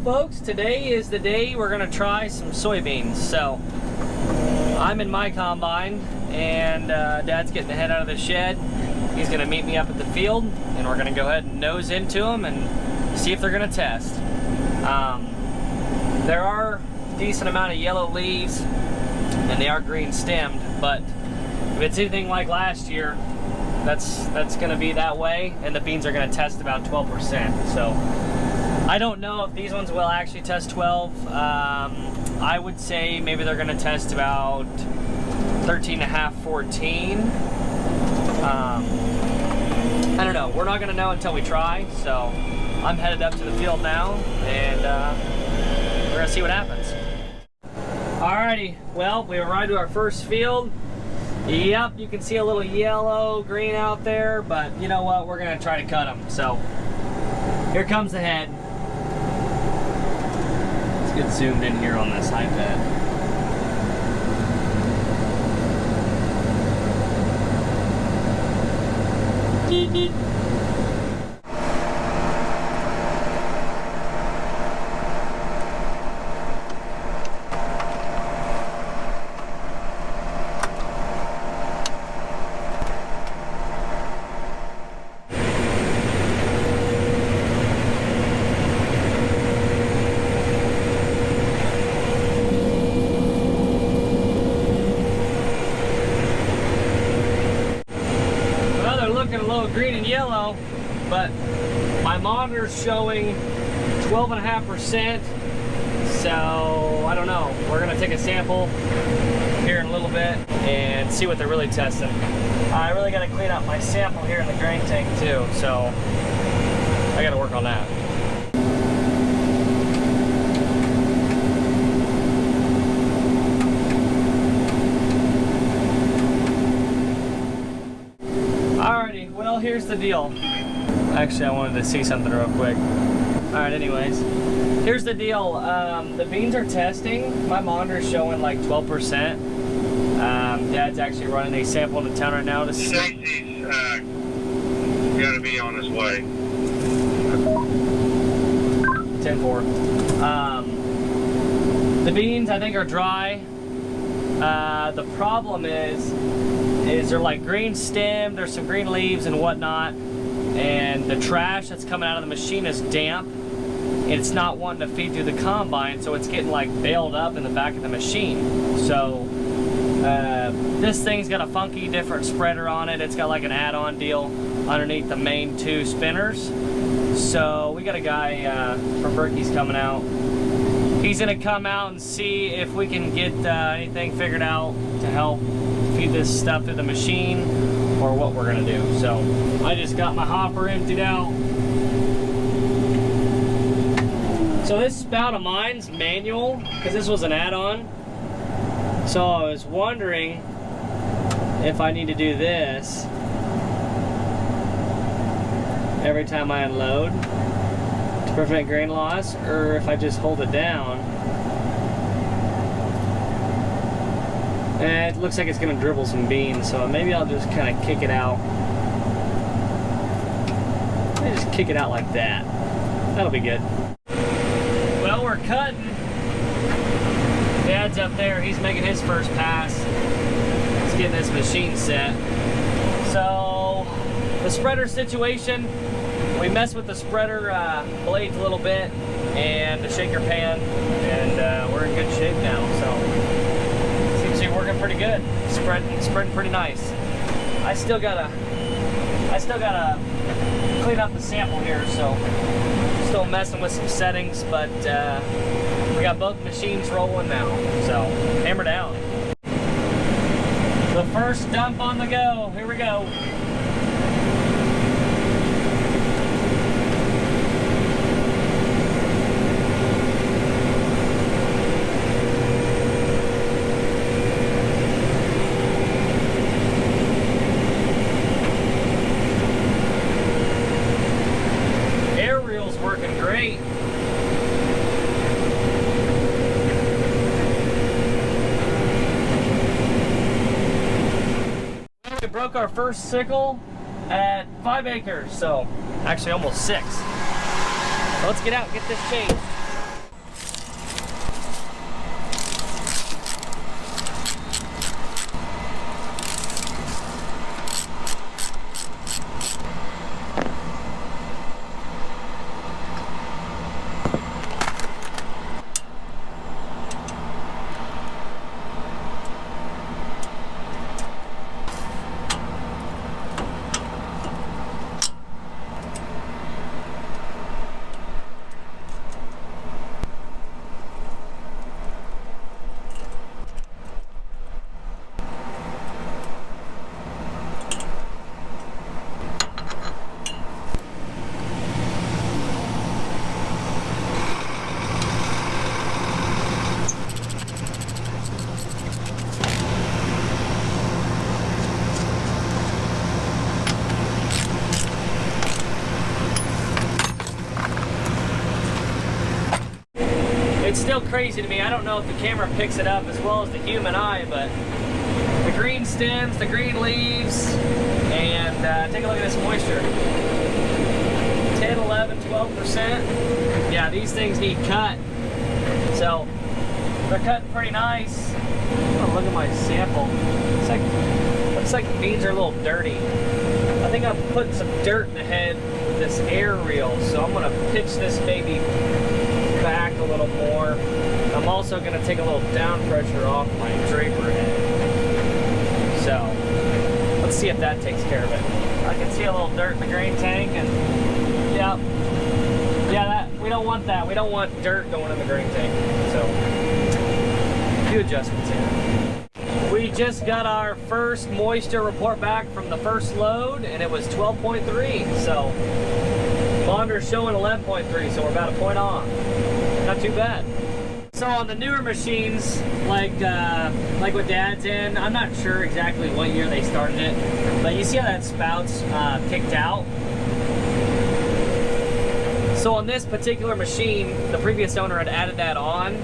folks, today is the day we're gonna try some soybeans. So I'm in my combine and Dad's getting the head out of the shed. He's gonna meet me up at the field and we're gonna go ahead and nose into them and see if they're gonna test. There are a decent amount of yellow leaves and they are green stemmed, but if it's anything like last year, that's gonna be that way, and the beans are gonna test about 12%. So I don't know if these ones will actually test 12. I would say maybe they're gonna test about 13.5, 14. I don't know, we're not gonna know until we try, so I'm headed up to the field now, and we're gonna see what happens. Alrighty, well, we arrived to our first field. Yep, you can see a little yellow, green out there, but you know what, we're gonna try to cut them. So, here comes the head. Let's get zoomed in here on this iPad. Green and yellow, but my monitor's showing 12.5%, so I don't know. We're gonna take a sample here in a little bit and see what they're really testing. I really gotta clean up my sample here in the grain tank too, so I gotta work on that. Alrighty, well, here's the deal. Actually, I wanted to see something real quick. Alright, anyways. Here's the deal. The beans are testing. My monitor's showing like 12%. Dad's actually running a sample into town right now to see. Stacy's gotta be on his way. 10-4. The beans, I think, are dry. The problem is they're like green stem, there's some green leaves and whatnot, and the trash that's coming out of the machine is damp. It's not wanting to feed through the combine, so it's getting like baled up in the back of the machine. So this thing's got a funky different spreader on it. It's got like an add-on deal underneath the main two spinners. So we got a guy from Berkey's coming out. He's gonna come out and see if we can get anything figured out to help feed this stuff to the machine, or what we're gonna do. So I just got my hopper emptied out. So this spout of mine's manual, because this was an add-on. So I was wondering if I need to do this every time I unload to prevent grain loss, or if I just hold it down. And it looks like it's gonna dribble some beans, so maybe I'll just kind of kick it out. Maybe just kick it out like that. That'll be good. Well, we're cutting. Dad's up there, he's making his first pass. He's getting this machine set. So, the spreader situation, we messed with the spreader blades a little bit and the shaker pan, and we're in good shape now. So seems to be working pretty good. Spreading pretty nice. I still gotta clean up the sample here, so still messing with some settings, but we got both machines rolling now. So hammer down. The first dump on the go. Here we go. Working great. We broke our first sickle at 5 acres, so actually almost 6. So let's get out and get this changed. It's still crazy to me. I don't know if the camera picks it up as well as the human eye, but the green stems, the green leaves, and take a look at this moisture. 10, 11, 12%. Yeah, these things need cut. So they're cutting pretty nice. Oh, look at my sample. Looks like the beans are a little dirty. I think I'm putting some dirt in the head with this air reel, so I'm gonna pitch this baby back a little more. I'm also gonna take a little down pressure off my draper head. So let's see if that takes care of it. I can see a little dirt in the grain tank, and yeah, that we don't want that. We don't want dirt going in the grain tank. So a few adjustments here. We just got our first moisture report back from the first load, and it was 12.3. So Bonder's showing 11.3, so we're about a point off. Not too bad. So on the newer machines, like what Dad's in, I'm not sure exactly what year they started it, but you see how that spout's kicked out? So on this particular machine, the previous owner had added that on.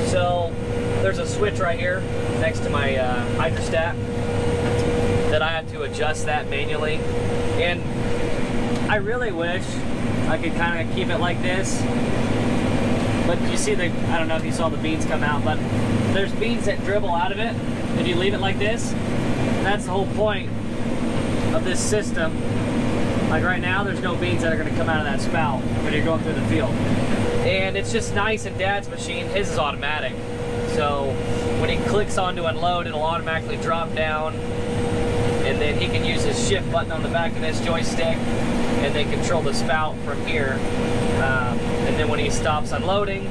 So there's a switch right here next to my hydrostat that I have to adjust that manually. And I really wish I could kind of keep it like this. But you see I don't know if you saw the beans come out, but there's beans that dribble out of it if you leave it like this. That's the whole point of this system. Like right now, there's no beans that are gonna come out of that spout when you're going through the field. And it's just nice in Dad's machine, his is automatic. So when he clicks on to unload, it'll automatically drop down, and then he can use his shift button on the back of this joystick and then control the spout from here. And then when he stops unloading,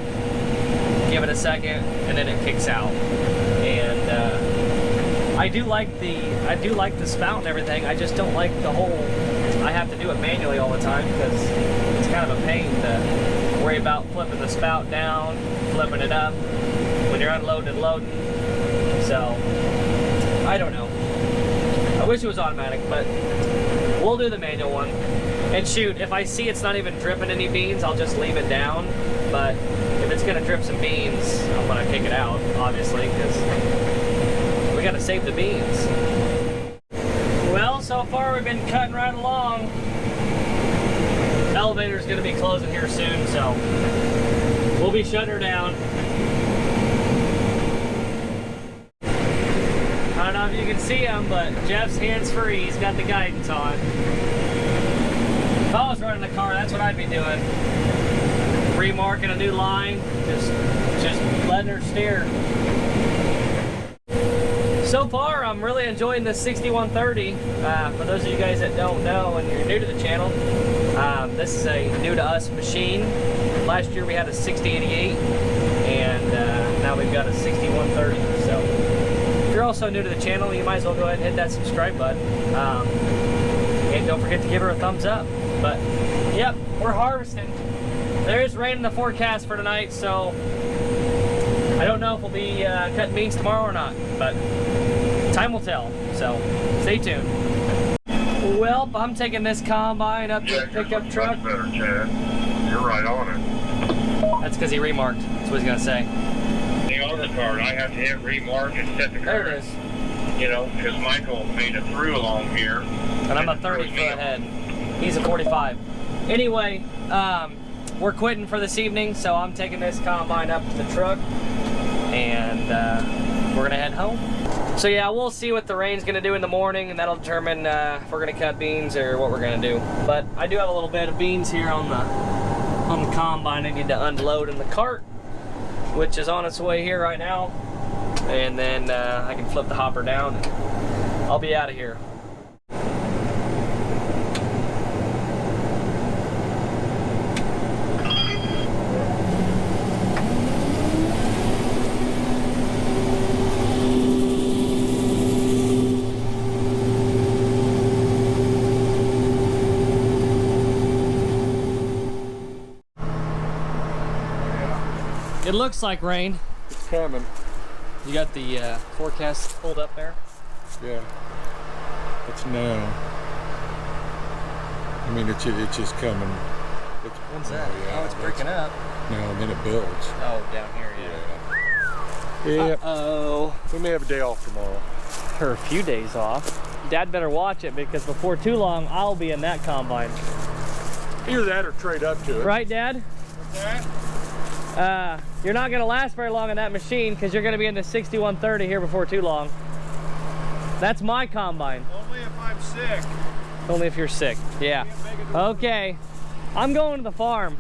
give it a second, and then it kicks out. And I do like the spout and everything. I just don't like the whole. I have to do it manually all the time because it's kind of a pain to worry about flipping the spout down, flipping it up when you're unloading and loading. So I don't know. I wish it was automatic, but we'll do the manual one. And shoot, if I see it's not even dripping any beans, I'll just leave it down. But if it's gonna drip some beans, I'm gonna kick it out, obviously, because we gotta save the beans. Well, so far we've been cutting right along. The elevator's gonna be closing here soon, so we'll be shutting her down. I don't know if you can see him, but Jeff's hands-free. He's got the guidance on. If I was running the car, that's what I'd be doing. Remarking a new line, just letting her steer. So far, I'm really enjoying this 6130. For those of you guys that don't know and you're new to the channel, this is a new to us machine. Last year we had a 6088, and now we've got a 6130. So if you're also new to the channel, you might as well go ahead and hit that subscribe button. And don't forget to give her a thumbs up. But yep, we're harvesting. There is rain in the forecast for tonight, so I don't know if we'll be cutting beans tomorrow or not, but time will tell, so stay tuned. Well, I'm taking this combine up to the pickup truck. Better, Chad. You're right on it. That's because he remarked. That's what he's going to say. The other card, I have to hit remark and set the There curve. it is. You know, because Michael made it through along here. And I'm a 30 foot ahead. He's a 45. Anyway, we're quitting for this evening, so I'm taking this combine up to the truck, and we're gonna head home. So yeah, we'll see what the rain's gonna do in the morning, and that'll determine if we're gonna cut beans or what we're gonna do. But I do have a little bit of beans here on the combine I need to unload in the cart, which is on its way here right now, and then I can flip the hopper down and I'll be out of here. It looks like rain. It's coming. You got the forecast pulled up there? Yeah. It's now. I mean, it's just coming. It's When's that? Yeah, Oh, it's breaking up. No, and then it builds. Oh, down here, yeah. Yeah. Uh-oh. We may have a day off tomorrow. For a few days off. Dad better watch it because before too long, I'll be in that combine. Either that or trade up to it. Right, Dad? What's that? You're not gonna last very long in that machine because you're gonna be in the 6130 here before too long. That's my combine. Only if I'm sick. Only if you're sick, yeah. Okay, I'm going to the farm.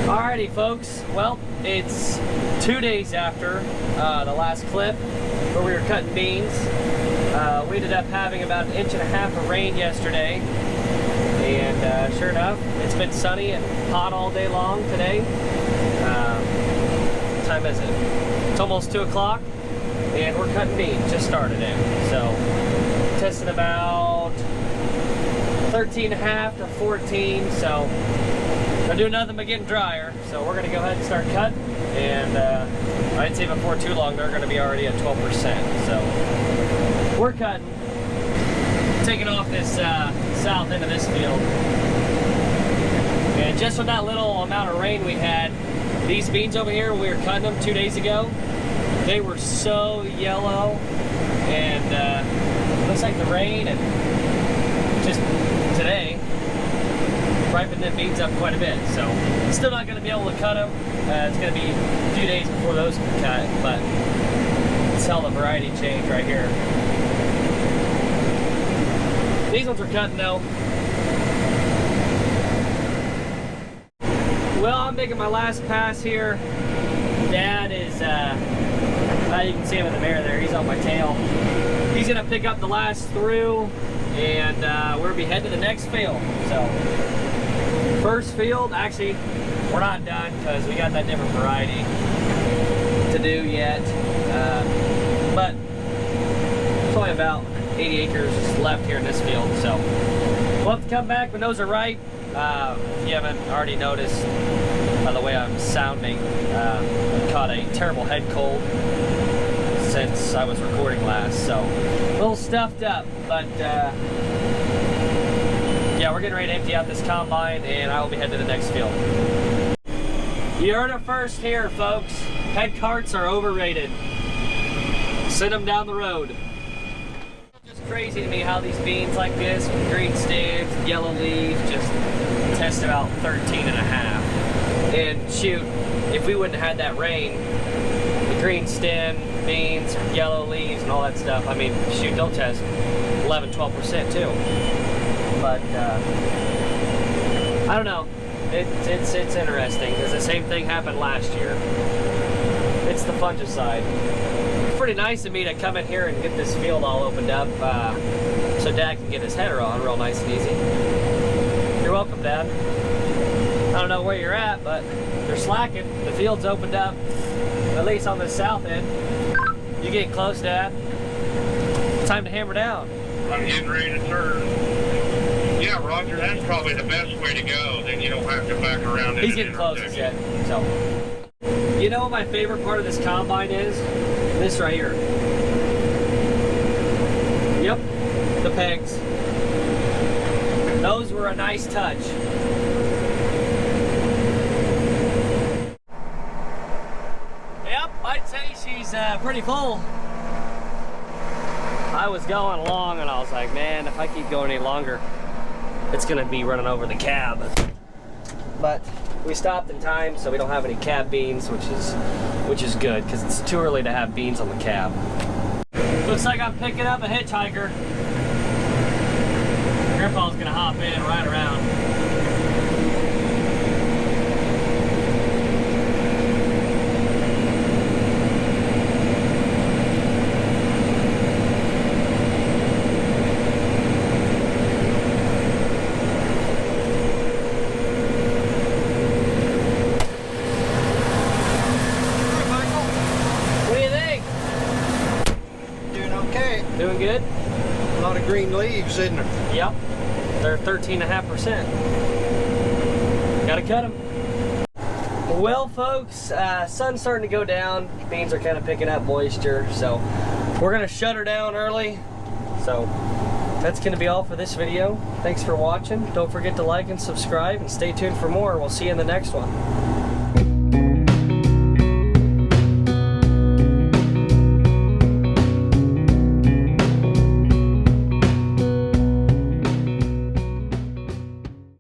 Alrighty folks, well, it's 2 days after the last clip where we were cutting beans. We ended up having about 1.5 inches of rain yesterday, and sure enough, it's been sunny and hot all day long today. What time is it? It's almost 2 o'clock, and we're cutting beans, just started it. So, testing about 13.5 to 14, so they're doing nothing but getting drier, so we're gonna go ahead and start cutting, and I'd say before too long they're gonna be already at 12%, so we're cutting, taking off this south end of this field, and just with that little amount of rain we had, these beans over here, when we were cutting them 2 days ago, they were so yellow, and looks like the rain and just today ripened the beans up quite a bit, so still not going to be able to cut them. It's going to be a few days before those can cut, but let's tell the variety change right here. These ones are cutting though. Well, I'm making my last pass here. Dad is, you can see him in the mirror there, he's on my tail. He's going to pick up the last through, and we'll be heading to the next field. So first field, actually, we're not done because we got that different variety to do yet. But it's only about 80 acres left here in this field, so we'll have to come back when those are ripe. If you haven't already noticed by the way I'm sounding, I caught a terrible head cold since I was recording last, so a little stuffed up, but yeah, we're getting ready to empty out this combine, and I will be heading to the next field. You heard it first here, folks. Head carts are overrated. Send them down the road. It's just crazy to me how these beans like this, with green stems, yellow leaves, just test about 13.5. And shoot, if we wouldn't have had that rain, the green stem, beans, yellow leaves, and all that stuff, I mean, shoot, they'll test 11, 12% too. But I don't know. It's interesting because the same thing happened last year. It's the fungicide. It's pretty nice of me to come in here and get this field all opened up so Dad can get his header on real nice and easy. You're welcome, Dad. I don't know where you're at, but they're slacking. The field's opened up, at least on the south end. You getting close, Dad? Time to hammer down. I'm getting ready to turn. Yeah, Roger, that's probably the best way to go. Then you don't have to back around. He's getting close, he said. So, you know what my favorite part of this combine is? This right here. Yep, the pegs. Those were a nice touch. Yep, I'd say she's pretty full. I was going along and I was like, man, if I keep going any longer, it's gonna be running over the cab. But we stopped in time, so we don't have any cab beans, which is good, because it's too early to have beans on the cab. Looks like I'm picking up a hitchhiker. Grandpa's gonna hop in and ride around. green leaves, isn't there? Yep, they're 13.5%. Gotta cut them. Well, folks, sun's starting to go down. Beans are kind of picking up moisture, so we're gonna shut her down early. So that's gonna be all for this video. Thanks for watching. Don't forget to like and subscribe, and stay tuned for more. We'll see you in the next one.